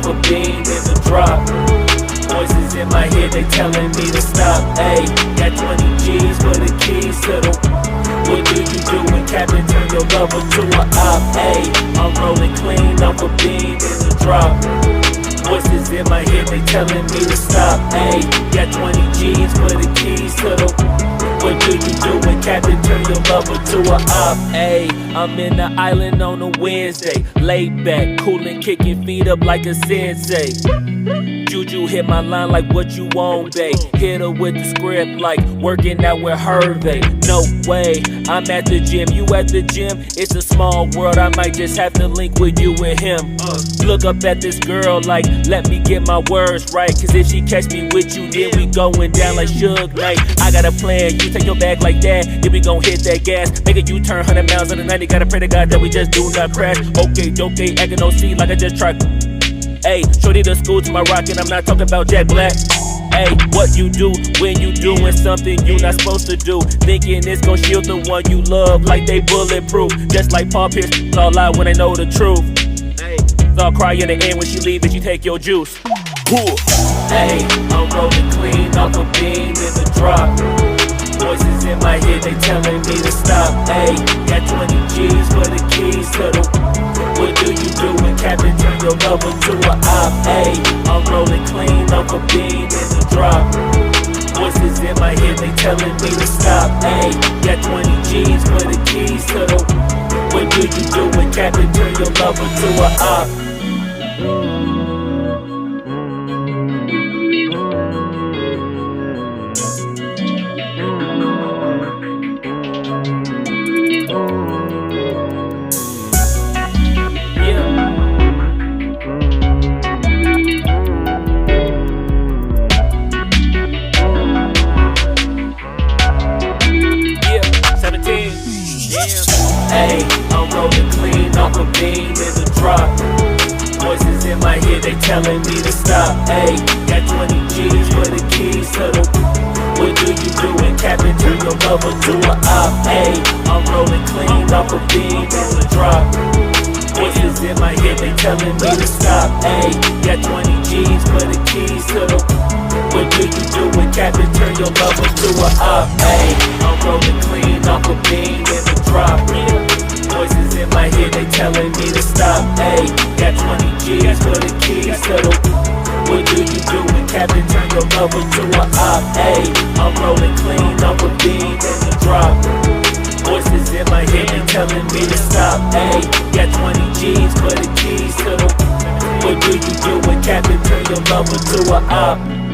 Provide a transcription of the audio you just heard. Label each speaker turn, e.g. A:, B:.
A: off a beam in the drop. Voices in my head, they telling me to stop. Ayy, got 20 G's for the keys to the. What do you do when Captain turn your lover to a op? Ayy, I'm rolling clean off a beam in the drop. Voices in my head, they telling me to stop. Ayy, got 20 G's for the keys to the. What do you do when Captain turn your lover to a op? Ayy, I'm in the island on a Wednesday, laid back, coolin', kicking feet up like a sensei. Juju hit my line like what you want, babe. Hit her with the script like working out with Hervey. No way, I'm at the gym, you at the gym. It's a small world, I might just have to link with you and him. Look up at this girl like, let me get my words right. Cause if she catch me with you, then we going down like Suge Knight. I got a plan, you take your bag like that, then we gon' hit that gas. Make a U-turn 100 miles on the 90, gotta pray to God that we just do not crash. Okay, acting no C like I just tried. Ayy, shorty the school to my rock and I'm not talking about Jack Black. Ayy, what you do when you doing something you not supposed to do? Thinking it's gon' shield the one you love like they bulletproof. Just like Paul Pierce, all lie when they know the truth. Ayy, I'll cry in the end when she leave and she take your juice. Ayy, I'm rolling clean off a beam in the drop. Voices in my head, they telling me to stop. Ayy, got 20 G's for the keys to the. What do you do when Captain turn your lover to a op? Ayy, I'm rolling clean off a beam in the drop. Voices in my head, they telling me to stop. Ayy, got 20 G's for the keys to the. What do you do when Captain turn your lover to a op? Ayy, I'm rolling clean off a beam in the drop. Voices in my head, they telling me to stop. Ayy, got 20 G's for the keys to the. What do you do when Captain turn your lover to a op? Ayy, I'm rolling clean off a beam in the drop. Voices in my head, they telling me to stop. Ayy, got 20 G's for the keys to the. What do you do when Captain turn your lover to a op? Ayy, I'm rolling clean off a beam in the drop. Voices in my head, they telling me to stop. Ayy, got 20 G's for the keys to the. What do you do when Captain turn your lover to a op? Ayy, I'm rolling clean off a beam in the drop. Voices in my head, they telling me to stop. Ayy, got 20 G's for the keys to the. What do you do when Captain turn your lover to a op?